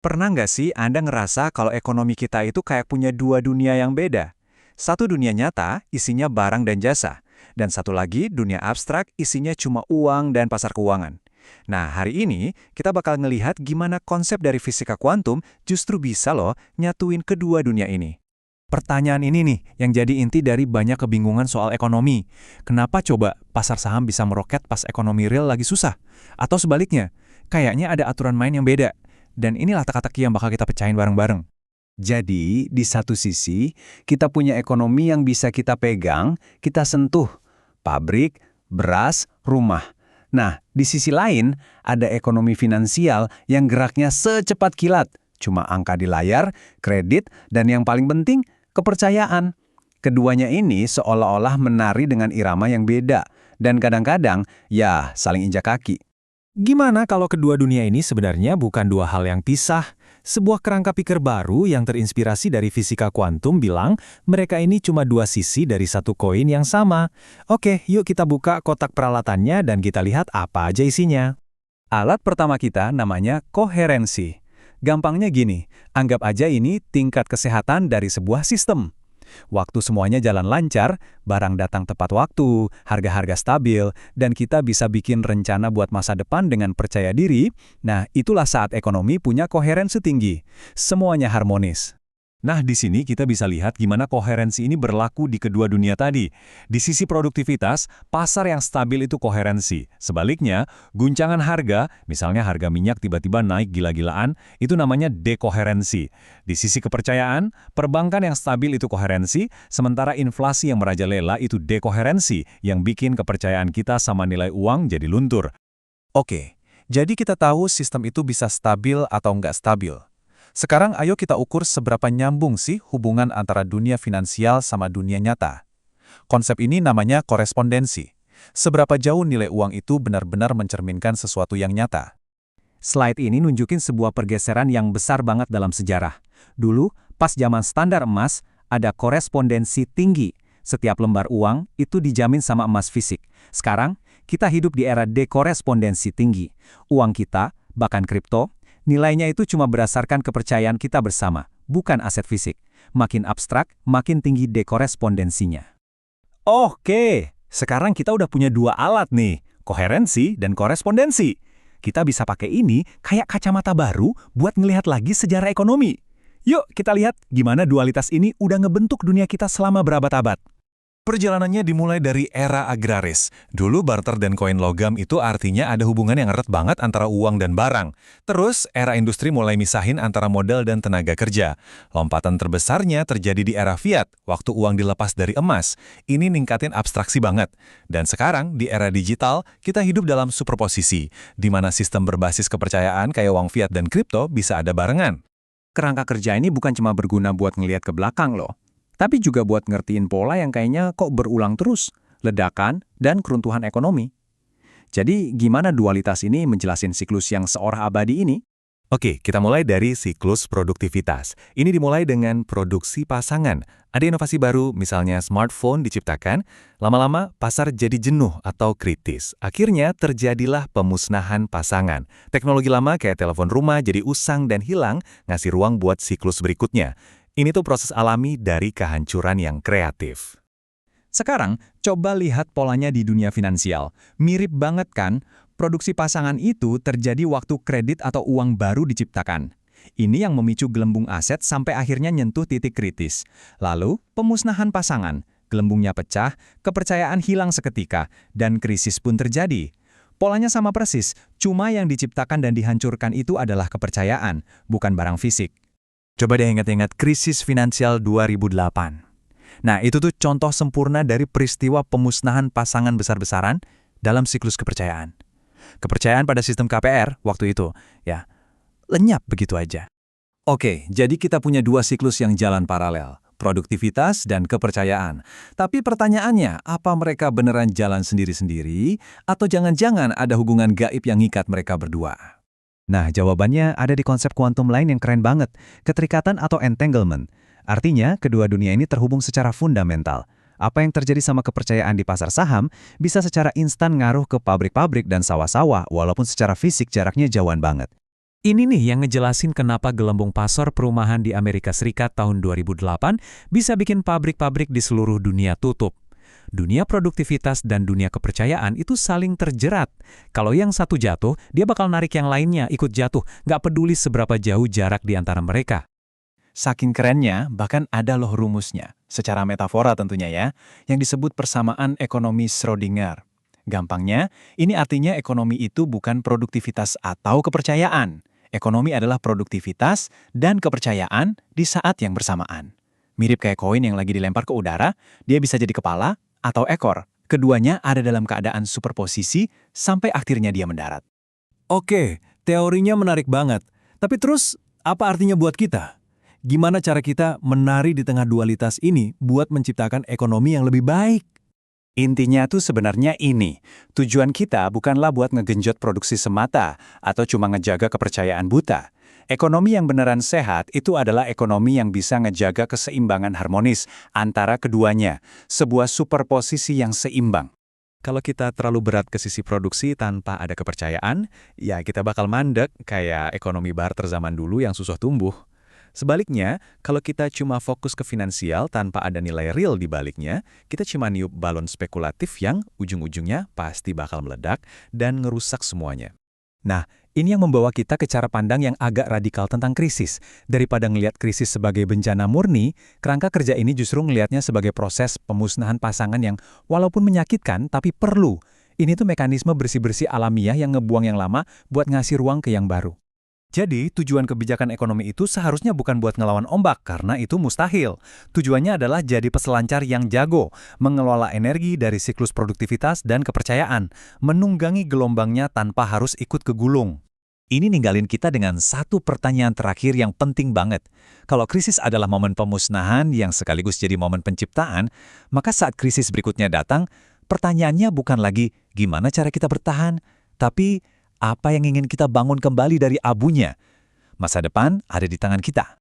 Pernah nggak sih Anda ngerasa kalau ekonomi kita itu kayak punya dua dunia yang beda? Satu dunia nyata, isinya barang dan jasa. Dan satu lagi, dunia abstrak, isinya cuma uang dan pasar keuangan. Nah, hari ini kita bakal ngelihat gimana konsep dari fisika kuantum justru bisa loh nyatuin kedua dunia ini. Pertanyaan ini nih yang jadi inti dari banyak kebingungan soal ekonomi. Kenapa coba pasar saham bisa meroket pas ekonomi real lagi susah? Atau sebaliknya, kayaknya ada aturan main yang beda. Dan inilah teka-teki yang bakal kita pecahin bareng-bareng. Jadi, di satu sisi, kita punya ekonomi yang bisa kita pegang, kita sentuh. Pabrik, beras, rumah. Nah, di sisi lain, ada ekonomi finansial yang geraknya secepat kilat. Cuma angka di layar, kredit, dan yang paling penting, kepercayaan. Keduanya ini seolah-olah menari dengan irama yang beda. Dan kadang-kadang, ya saling injak kaki. Gimana kalau kedua dunia ini sebenarnya bukan dua hal yang pisah? Sebuah kerangka pikir baru yang terinspirasi dari fisika kuantum bilang mereka ini cuma dua sisi dari satu koin yang sama. Oke, yuk kita buka kotak peralatannya dan kita lihat apa aja isinya. Alat pertama kita namanya koherensi. Gampangnya gini, anggap aja ini tingkat kesehatan dari sebuah sistem. Waktu semuanya jalan lancar, barang datang tepat waktu, harga-harga stabil, dan kita bisa bikin rencana buat masa depan dengan percaya diri, nah itulah saat ekonomi punya koherensi tinggi. Semuanya harmonis. Nah, di sini kita bisa lihat gimana koherensi ini berlaku di kedua dunia tadi. Di sisi produktivitas, pasar yang stabil itu koherensi. Sebaliknya, guncangan harga, misalnya harga minyak tiba-tiba naik gila-gilaan, itu namanya dekoherensi. Di sisi kepercayaan, perbankan yang stabil itu koherensi, sementara inflasi yang merajalela itu dekoherensi, yang bikin kepercayaan kita sama nilai uang jadi luntur. Oke, jadi kita tahu sistem itu bisa stabil atau nggak stabil. Sekarang ayo kita ukur seberapa nyambung sih hubungan antara dunia finansial sama dunia nyata. Konsep ini namanya korespondensi. Seberapa jauh nilai uang itu benar-benar mencerminkan sesuatu yang nyata. Slide ini nunjukin sebuah pergeseran yang besar banget dalam sejarah. Dulu, pas zaman standar emas, ada korespondensi tinggi. Setiap lembar uang itu dijamin sama emas fisik. Sekarang, kita hidup di era dekorespondensi tinggi. Uang kita, bahkan kripto, nilainya itu cuma berdasarkan kepercayaan kita bersama, bukan aset fisik. Makin abstrak, makin tinggi dekorespondensinya. Oke, sekarang kita udah punya dua alat nih, koherensi dan korespondensi. Kita bisa pakai ini kayak kacamata baru buat ngelihat lagi sejarah ekonomi. Yuk kita lihat gimana dualitas ini udah ngebentuk dunia kita selama berabad-abad. Perjalanannya dimulai dari era agraris. Dulu barter dan koin logam itu artinya ada hubungan yang erat banget antara uang dan barang. Terus era industri mulai misahin antara modal dan tenaga kerja. Lompatan terbesarnya terjadi di era fiat, waktu uang dilepas dari emas. Ini ningkatin abstraksi banget. Dan sekarang di era digital, kita hidup dalam superposisi, di mana sistem berbasis kepercayaan kayak uang fiat dan kripto bisa ada barengan. Kerangka kerja ini bukan cuma berguna buat ngelihat ke belakang loh, tapi juga buat ngertiin pola yang kayaknya kok berulang terus, ledakan dan keruntuhan ekonomi. Jadi gimana dualitas ini menjelasin siklus yang seorah abadi ini? Oke, kita mulai dari siklus produktivitas. Ini dimulai dengan produksi pasangan. Ada inovasi baru, misalnya smartphone diciptakan, lama-lama pasar jadi jenuh atau kritis. Akhirnya terjadilah pemusnahan pasangan. Teknologi lama kayak telepon rumah jadi usang dan hilang, ngasih ruang buat siklus berikutnya. Ini tuh proses alami dari kehancuran yang kreatif. Sekarang, coba lihat polanya di dunia finansial. Mirip banget kan? Produksi pasangan itu terjadi waktu kredit atau uang baru diciptakan. Ini yang memicu gelembung aset sampai akhirnya nyentuh titik kritis. Lalu, pemusnahan pasangan. Gelembungnya pecah, kepercayaan hilang seketika, dan krisis pun terjadi. Polanya sama persis, cuma yang diciptakan dan dihancurkan itu adalah kepercayaan, bukan barang fisik. Coba deh ingat-ingat krisis finansial 2008. Nah, itu tuh contoh sempurna dari peristiwa pemusnahan pasangan besar-besaran dalam siklus kepercayaan. Kepercayaan pada sistem KPR waktu itu, ya, lenyap begitu aja. Oke, jadi kita punya dua siklus yang jalan paralel, produktivitas dan kepercayaan. Tapi pertanyaannya, apa mereka beneran jalan sendiri-sendiri, atau jangan-jangan ada hubungan gaib yang ngikat mereka berdua? Nah, jawabannya ada di konsep kuantum lain yang keren banget, keterikatan atau entanglement. Artinya, kedua dunia ini terhubung secara fundamental. Apa yang terjadi sama kepercayaan di pasar saham bisa secara instan ngaruh ke pabrik-pabrik dan sawah-sawah, walaupun secara fisik jaraknya jauhan banget. Ini nih yang ngejelasin kenapa gelembung pasar perumahan di Amerika Serikat tahun 2008 bisa bikin pabrik-pabrik di seluruh dunia tutup. Dunia produktivitas dan dunia kepercayaan itu saling terjerat. Kalau yang satu jatuh, dia bakal narik yang lainnya ikut jatuh, nggak peduli seberapa jauh jarak di antara mereka. Saking kerennya, bahkan ada loh rumusnya, secara metafora tentunya ya, yang disebut persamaan ekonomi Schrödinger. Gampangnya, ini artinya ekonomi itu bukan produktivitas atau kepercayaan. Ekonomi adalah produktivitas dan kepercayaan di saat yang bersamaan. Mirip kayak koin yang lagi dilempar ke udara, dia bisa jadi kepala atau ekor. Keduanya ada dalam keadaan superposisi sampai akhirnya dia mendarat. Oke, teorinya menarik banget. Tapi terus, apa artinya buat kita? Gimana cara kita menari di tengah dualitas ini buat menciptakan ekonomi yang lebih baik? Intinya tuh sebenarnya ini, tujuan kita bukanlah buat ngegenjot produksi semata atau cuma ngejaga kepercayaan buta. Ekonomi yang beneran sehat itu adalah ekonomi yang bisa ngejaga keseimbangan harmonis antara keduanya, sebuah superposisi yang seimbang. Kalau kita terlalu berat ke sisi produksi tanpa ada kepercayaan, ya kita bakal mandek kayak ekonomi barter zaman dulu yang susah tumbuh. Sebaliknya, kalau kita cuma fokus ke finansial tanpa ada nilai real di baliknya, kita cuma niup balon spekulatif yang ujung-ujungnya pasti bakal meledak dan ngerusak semuanya. Nah, ini yang membawa kita ke cara pandang yang agak radikal tentang krisis. Daripada ngelihat krisis sebagai bencana murni, kerangka kerja ini justru ngelihatnya sebagai proses pemusnahan pasangan yang walaupun menyakitkan tapi perlu. Ini tuh mekanisme bersih-bersih alamiah yang ngebuang yang lama buat ngasih ruang ke yang baru. Jadi, tujuan kebijakan ekonomi itu seharusnya bukan buat ngelawan ombak, karena itu mustahil. Tujuannya adalah jadi peselancar yang jago, mengelola energi dari siklus produktivitas dan kepercayaan, menunggangi gelombangnya tanpa harus ikut kegulung. Ini ninggalin kita dengan satu pertanyaan terakhir yang penting banget. Kalau krisis adalah momen pemusnahan yang sekaligus jadi momen penciptaan, maka saat krisis berikutnya datang, pertanyaannya bukan lagi gimana cara kita bertahan, tapi apa yang ingin kita bangun kembali dari abunya? Masa depan ada di tangan kita.